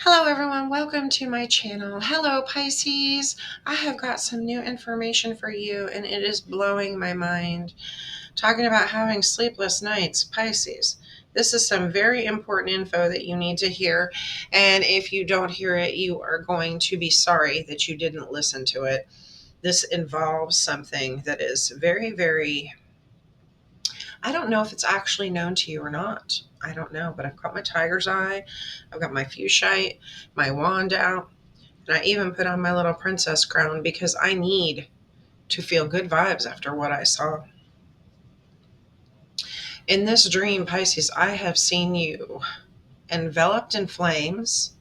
Hello everyone, welcome to my channel. Hello Pisces. I have got some new information for you and it is blowing my mind. Talking about having sleepless nights, Pisces. This is some very important info that you need to hear, and if you don't hear it, you are going to be sorry that you didn't listen to it. This involves something that is very, very, I don't know if it's actually known to you or not. I don't know, but I've got my tiger's eye, I've got my fuchsite, my wand out. And I even put on my little princess crown because I need to feel good vibes after what I saw. In this dream, Pisces, I have seen you enveloped in flames.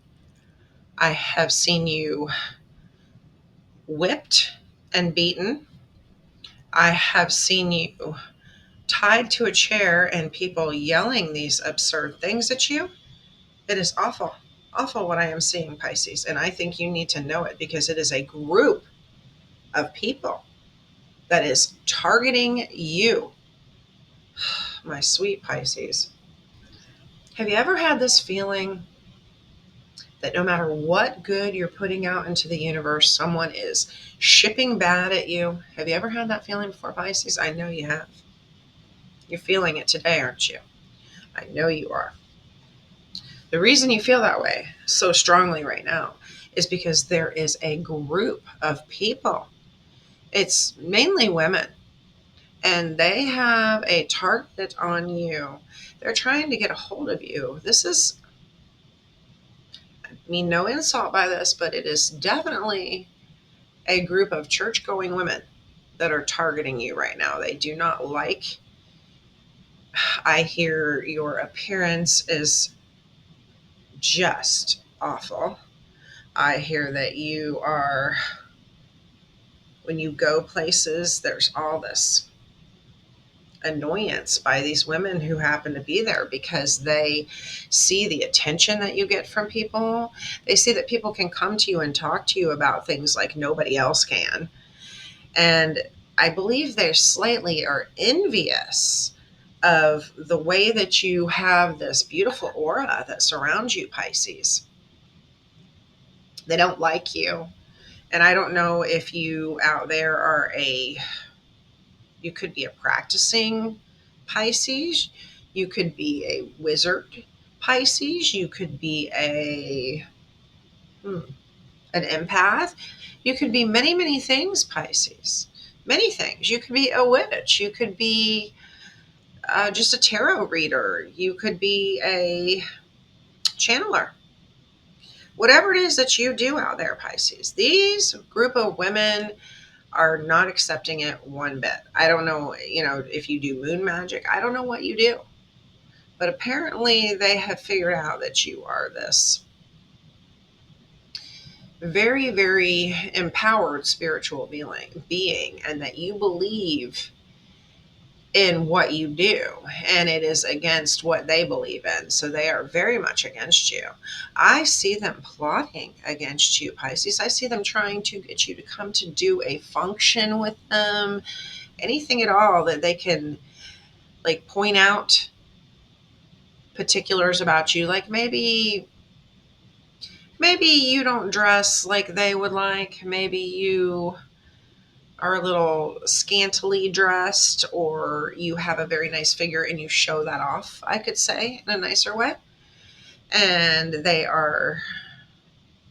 I have seen you whipped and beaten. I have seen you tied to a chair and people yelling these absurd things at you. It is awful, awful what I am seeing, Pisces. And I think you need to know it because it is a group of people that is targeting you. My sweet Pisces. Have you ever had this feeling that no matter what good you're putting out into the universe, someone is shipping bad at you? Have you ever had that feeling before, Pisces? I know you have. You're feeling it today, aren't you? I know you are. The reason you feel that way so strongly right now is because there is a group of people. It's mainly women, and they have a target on you. They're trying to get a hold of you. This is, I mean, no insult by this, but it is definitely a group of church going women that are targeting you right now. They do not like, I hear your appearance is just awful. I hear that you are, when you go places, there's all this annoyance by these women who happen to be there because they see the attention that you get from people. They see that people can come to you and talk to you about things like nobody else can. And I believe they slightly are envious of the way that you have this beautiful aura that surrounds you, Pisces. They don't like you. And I don't know if you out there are you could be a practicing Pisces. You could be a wizard Pisces. You could be an empath. You could be many, many things, Pisces. Many things. You could be a witch. You could be just a tarot reader. You could be a channeler. Whatever it is that you do out there, Pisces, these group of women are not accepting it one bit. I don't know, if you do moon magic, I don't know what you do. But apparently they have figured out that you are this very, very empowered spiritual being, and that you believe in what you do, and it is against what they believe in. So they are very much against you. I see them plotting against you, Pisces. I see them trying to get you to come to do a function with them, anything at all that they can like point out particulars about you, like maybe you don't dress like they would like. Maybe you are a little scantily dressed, or you have a very nice figure and you show that off, I could say, in a nicer way. And they are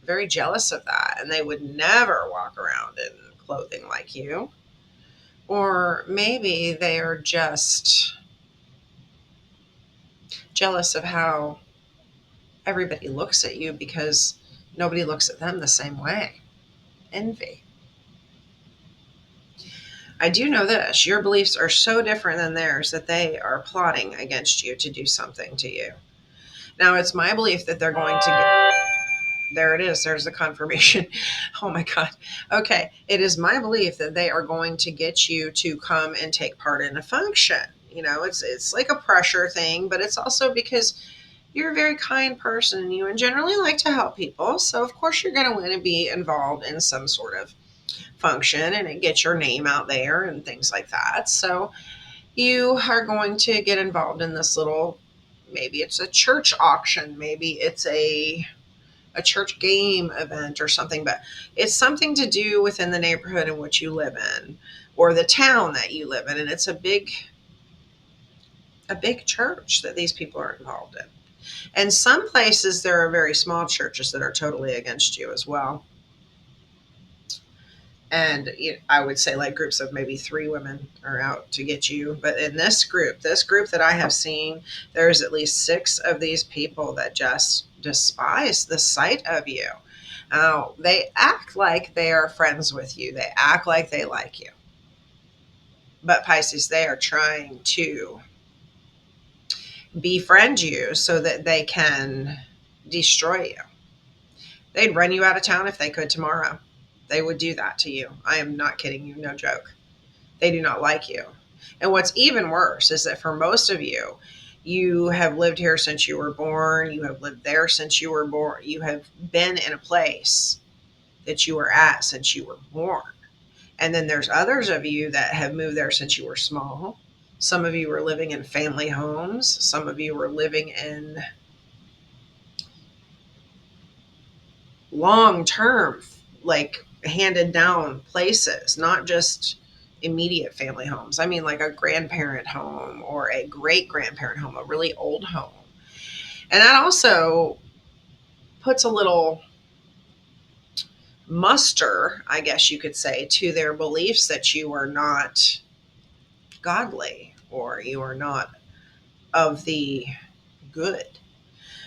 very jealous of that. And they would never walk around in clothing like you. Or maybe they are just jealous of how everybody looks at you because nobody looks at them the same way. Envy. I do know this: your beliefs are so different than theirs that they are plotting against you to do something to you. Now, it's my belief that they're going to get, there it is, there's the confirmation. Oh my God. Okay. It is my belief that they are going to get you to come and take part in a function. It's like a pressure thing, but it's also because you're a very kind person and you generally like to help people. So of course you're going to want to be involved in some sort of function and it gets your name out there and things like that. So you are going to get involved in this little, maybe it's a church auction, maybe it's a a church game event or something, but it's something to do within the neighborhood in which you live in or the town that you live in. And it's a big church that these people are involved in. And some places there are very small churches that are totally against you as well. And I would say like groups of maybe 3 women are out to get you. But in this group that I have seen, there's at least 6 of these people that just despise the sight of you. They act like they are friends with you. They act like they like you. But Pisces, they are trying to befriend you so that they can destroy you. They'd run you out of town if they could tomorrow. They would do that to you. I am not kidding you, no joke. They do not like you. And what's even worse is that for most of you, you have lived here since you were born. You have lived there since you were born. You have been in a place that you were at since you were born. And then there's others of you that have moved there since you were small. Some of you were living in family homes. Some of you were living in long-term, like handed down places, not just immediate family homes. I mean, like a grandparent home or a great grandparent home, a really old home. And that also puts a little muster, I guess you could say, to their beliefs that you are not godly or you are not of the good.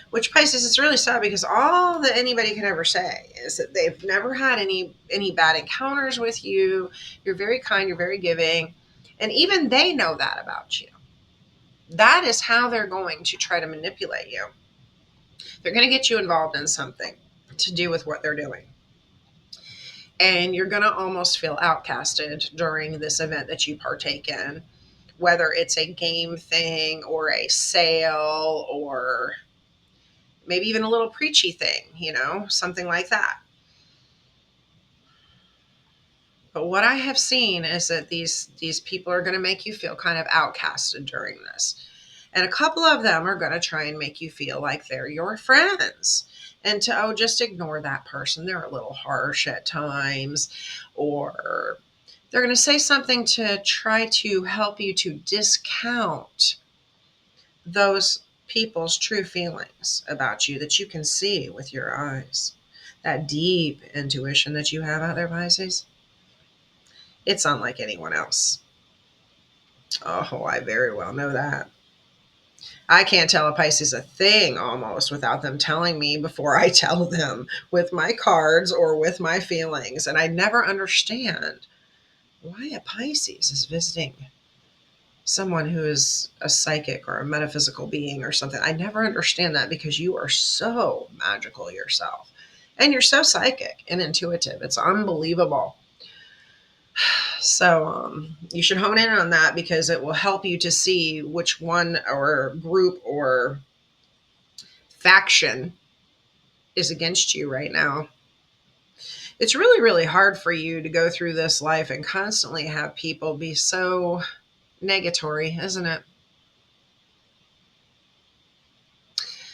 Which Pisces is really sad because all that anybody can ever say is that they've never had any bad encounters with you. You're very kind, you're very giving, and even they know that about you. That is how they're going to try to manipulate you. They're going to get you involved in something to do with what they're doing. And you're going to almost feel outcasted during this event that you partake in, whether it's a game thing or a sale or maybe even a little preachy thing, something like that. But what I have seen is that these people are going to make you feel kind of outcasted during this. And a couple of them are going to try and make you feel like they're your friends. And just ignore that person. They're a little harsh at times. Or they're going to say something to try to help you to discount those people's true feelings about you that you can see with your eyes. That deep intuition that you have out there, Pisces, it's unlike anyone else. Oh, I very well know that. I can't tell a Pisces a thing almost without them telling me before I tell them with my cards or with my feelings. And I never understand why a Pisces is visiting someone who is a psychic or a metaphysical being or something. I never understand that because you are so magical yourself and you're so psychic and intuitive. It's unbelievable. So you should hone in on that because it will help you to see which one or group or faction is against you right now. It's really, really hard for you to go through this life and constantly have people be so negatory, isn't it?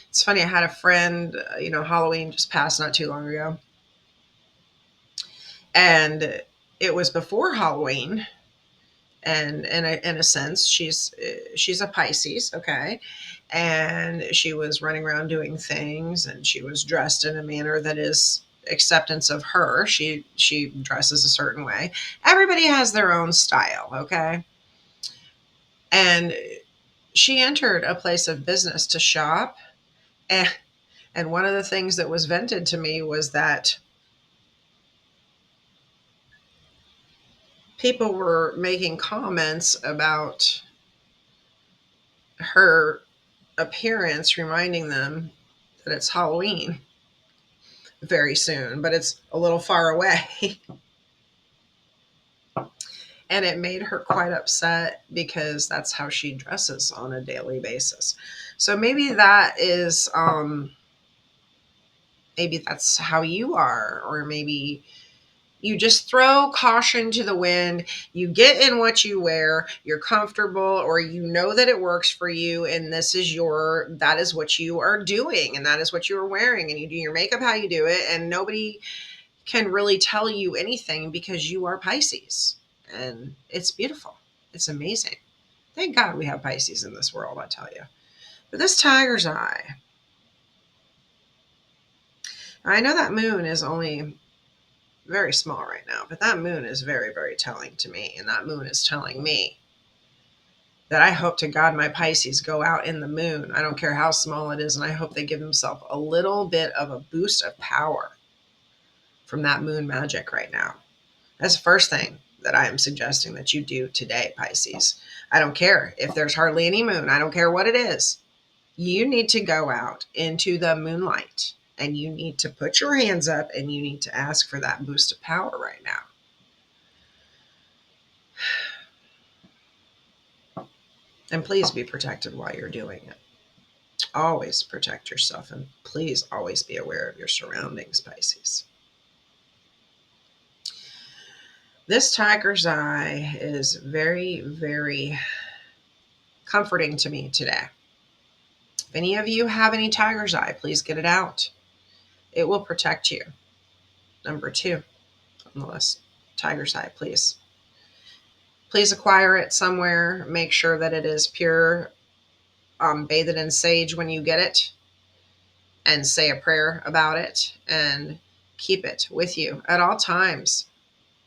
It's funny. I had a friend, Halloween just passed not too long ago. And it was before Halloween. And in a sense, she's a Pisces, okay? And she was running around doing things and she was dressed in a manner that is acceptance of her. She dresses a certain way. Everybody has their own style, okay? And she entered a place of business to shop. And one of the things that was vented to me was that people were making comments about her appearance, reminding them that it's Halloween very soon, but it's a little far away. And it made her quite upset because that's how she dresses on a daily basis. So maybe maybe that's how you are, or maybe You just throw caution to the wind. You get in what you wear. You're comfortable, or you know that it works for you, and that is what you are doing, and that is what you are wearing, and you do your makeup how you do it, and nobody can really tell you anything because you are Pisces. And it's beautiful. It's amazing. Thank God we have Pisces in this world, I tell you. But this tiger's eye, I know that moon is only very small right now, but that moon is very, very telling to me. And that moon is telling me that I hope to God my Pisces go out in the moon. I don't care how small it is. And I hope they give themselves a little bit of a boost of power from that moon magic right now. That's the first thing that I am suggesting that you do today, Pisces. I don't care if there's hardly any moon. I don't care what it is. You need to go out into the moonlight and you need to put your hands up and you need to ask for that boost of power right now. And please be protected while you're doing it. Always protect yourself, and please always be aware of your surroundings, Pisces. This tiger's eye is very, very comforting to me today. If any of you have any tiger's eye, please get it out. It will protect you. Number 2 on the list, tiger's eye, please. Please acquire it somewhere. Make sure that it is pure. Bathe it in sage when you get it and say a prayer about it and keep it with you at all times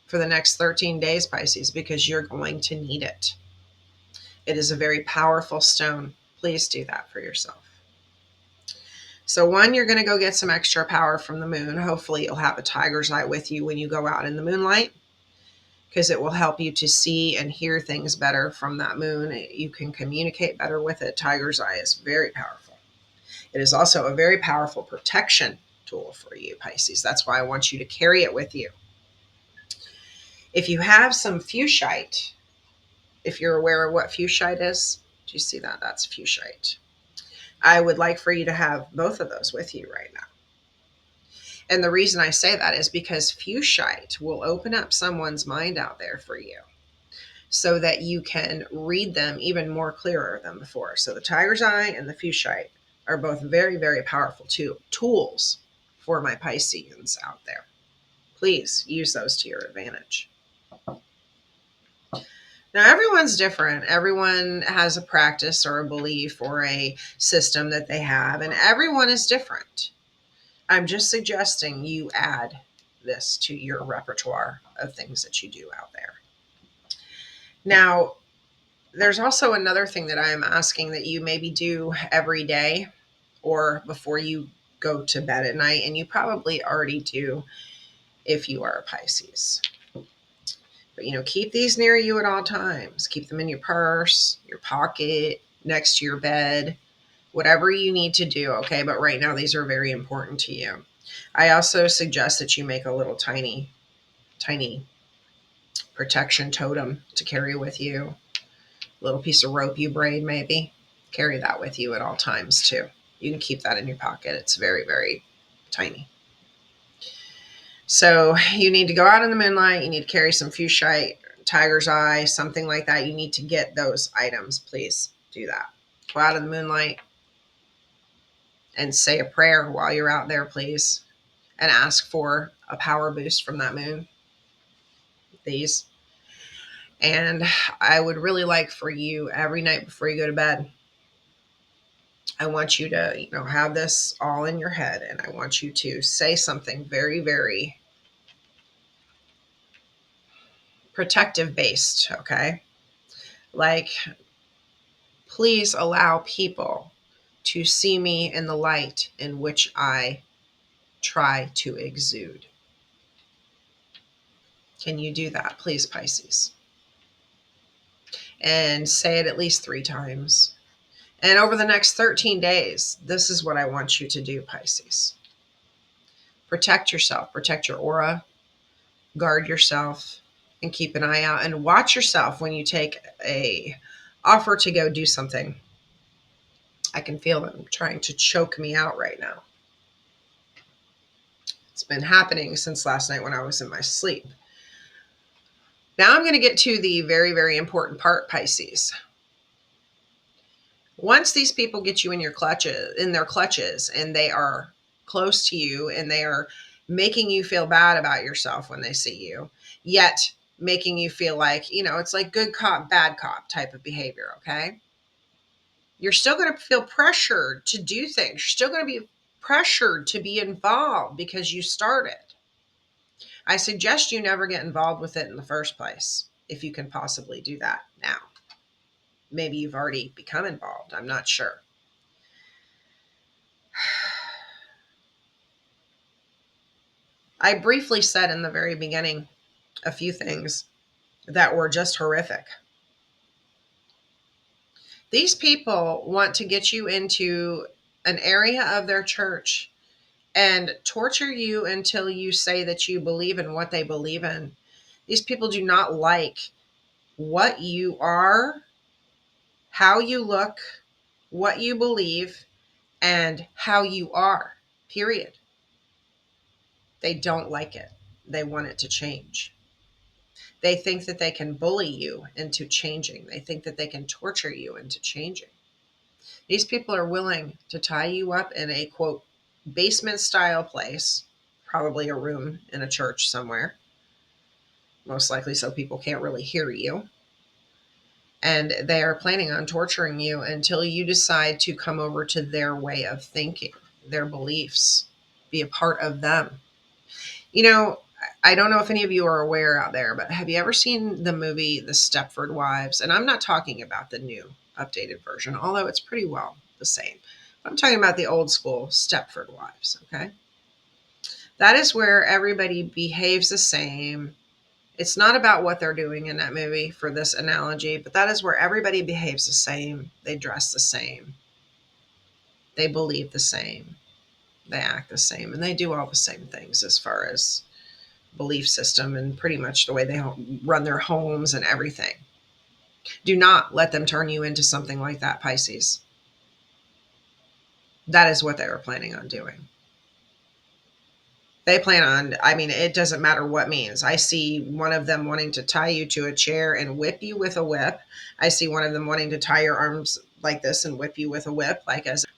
for the next 13 days, Pisces, because you're going to need it. It is a very powerful stone. Please do that for yourself. So one, you're going to go get some extra power from the moon. Hopefully you'll have a tiger's eye with you when you go out in the moonlight, because it will help you to see and hear things better from that moon. You can communicate better with it. Tiger's eye is very powerful. It is also a very powerful protection tool for you, Pisces. That's why I want you to carry it with you. If you have some fuchsite, if you're aware of what fuchsite is, do you see that? That's fuchsite. I would like for you to have both of those with you right now. And the reason I say that is because fuchsite will open up someone's mind out there for you so that you can read them even more clearer than before. So the tiger's eye and the fuchsite are both very, very powerful tools for my Pisceans out there. Please use those to your advantage. Now, everyone's different. Everyone has a practice or a belief or a system that they have, and everyone is different. I'm just suggesting you add this to your repertoire of things that you do out there. Now, there's also another thing that I am asking that you maybe do every day or before you go to bed at night, and you probably already do if you are a Pisces. But, keep these near you at all times. Keep them in your purse, your pocket, next to your bed, whatever you need to do, okay? But right now, these are very important to you. I also suggest that you make a little tiny, tiny protection totem to carry with you. A little piece of rope you braid, maybe. Carry that with you at all times, too. You can keep that in your pocket. It's very, very tiny. So you need to go out in the moonlight. You need to carry some fuchsite, tiger's eye, something like that. You need to get those items. Please do that. Go out in the moonlight and say a prayer while you're out there, please, and ask for a power boost from that moon. These. And I would really like for you every night before you go to bed, I want you to, have this all in your head, and I want you to say something very, very protective based, okay? Like, please allow people to see me in the light in which I try to exude. Can you do that, please, Pisces? And say it at least 3 times. And over the next 13 days, this is what I want you to do, Pisces. Protect yourself, protect your aura, guard yourself, and keep an eye out. And watch yourself when you take a offer to go do something. I can feel them trying to choke me out right now. It's been happening since last night when I was in my sleep. Now I'm going to get to the very, very important part, Pisces. Once these people get you in their clutches, and they are close to you and they are making you feel bad about yourself when they see you, yet making you feel like, it's like good cop, bad cop type of behavior, okay? You're still going to feel pressured to do things. You're still going to be pressured to be involved because you started. I suggest you never get involved with it in the first place, if you can possibly do that now. Maybe you've already become involved. I'm not sure. I briefly said in the very beginning a few things that were just horrific. These people want to get you into an area of their church and torture you until you say that you believe in what they believe in. These people do not like what you are, how you look, what you believe, and how you are, period. They don't like it. They want it to change. They think that they can bully you into changing. They think that they can torture you into changing. These people are willing to tie you up in a, quote, basement style place, probably a room in a church somewhere, most likely so people can't really hear you. And they are planning on torturing you until you decide to come over to their way of thinking, their beliefs, be a part of them. I don't know if any of you are aware out there, but have you ever seen the movie The Stepford Wives? And I'm not talking about the new updated version, although it's pretty well the same. I'm talking about the old school Stepford Wives, okay? That is where everybody behaves the same. It's not about what they're doing in that movie for this analogy, but that is where everybody behaves the same. They dress the same. They believe the same. They act the same. And they do all the same things as far as belief system and pretty much the way they run their homes and everything. Do not let them turn you into something like that, Pisces. That is what they were planning on doing. They plan on, it doesn't matter what means. I see one of them wanting to tie you to a chair and whip you with a whip. I see one of them wanting to tie your arms like this and whip you with a whip,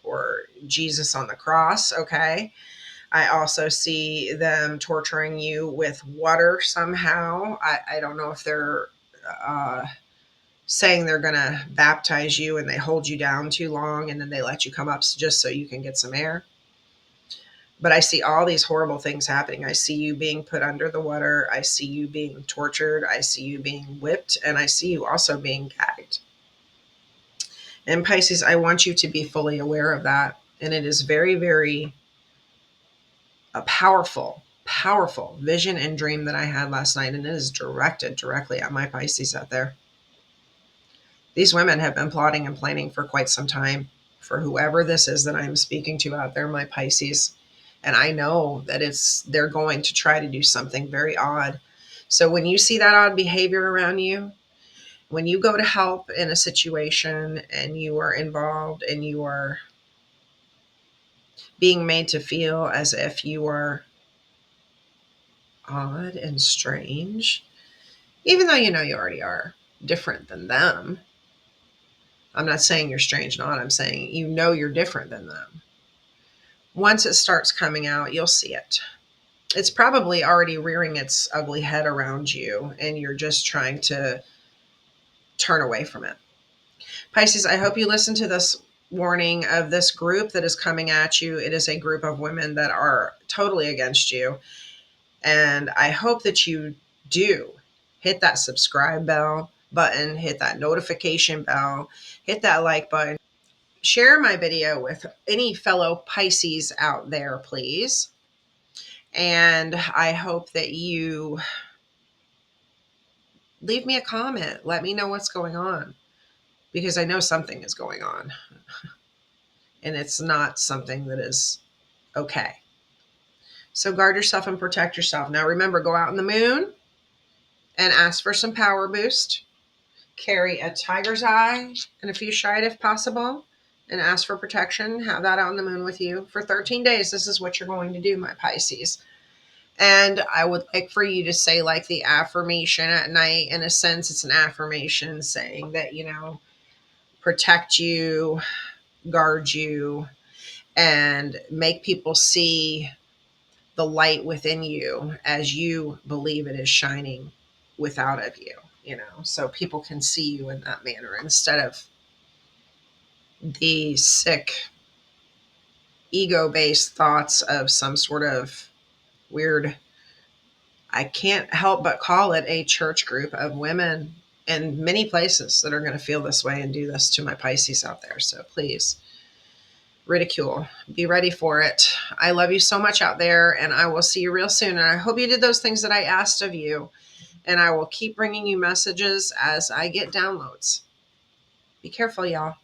or Jesus on the cross, okay? I also see them torturing you with water somehow. I don't know if they're saying they're going to baptize you and they hold you down too long and then they let you come up just so you can get some air. But I see all these horrible things happening. I see you being put under the water. I see you being tortured. I see you being whipped. And I see you also being gagged. And Pisces, I want you to be fully aware of that. And it is very, very a powerful vision and dream that I had last night. And it is directed directly at my Pisces out there. These women have been plotting and planning for quite some time for whoever this is that I'm speaking to out there, my Pisces. And I know that they're going to try to do something very odd. So when you see that odd behavior around you, when you go to help in a situation and you are involved and you are being made to feel as if you are odd and strange, even though you already are different than them. I'm not saying you're strange, not. I'm saying you're different than them. Once it starts coming out, you'll see it. It's probably already rearing its ugly head around you, and you're just trying to turn away from it. Pisces, I hope you listen to this warning of this group that is coming at you. It is a group of women that are totally against you. And I hope that you do hit that subscribe button, hit that notification bell, hit that like button. Share my video with any fellow Pisces out there, please. And I hope that you leave me a comment. Let me know what's going on, because I know something is going on and it's not something that is okay. So guard yourself and protect yourself. Now remember, go out in the moon and ask for some power boost. Carry a tiger's eye and a fuchsite if possible, and ask for protection. Have that out in the moon with you for 13 days. This is what you're going to do, my Pisces. And I would like for you to say like the affirmation at night. In a sense, it's an affirmation saying that, protect you, guard you, and make people see the light within you as you believe it is shining without of you, so people can see you in that manner instead of the sick ego-based thoughts of some sort of weird, I can't help but call it a church group of women in many places that are going to feel this way and do this to my Pisces out there. So please, ridicule, be ready for it. I love you so much out there, and I will see you real soon. And I hope you did those things that I asked of you, and I will keep bringing you messages as I get downloads. Be careful, y'all.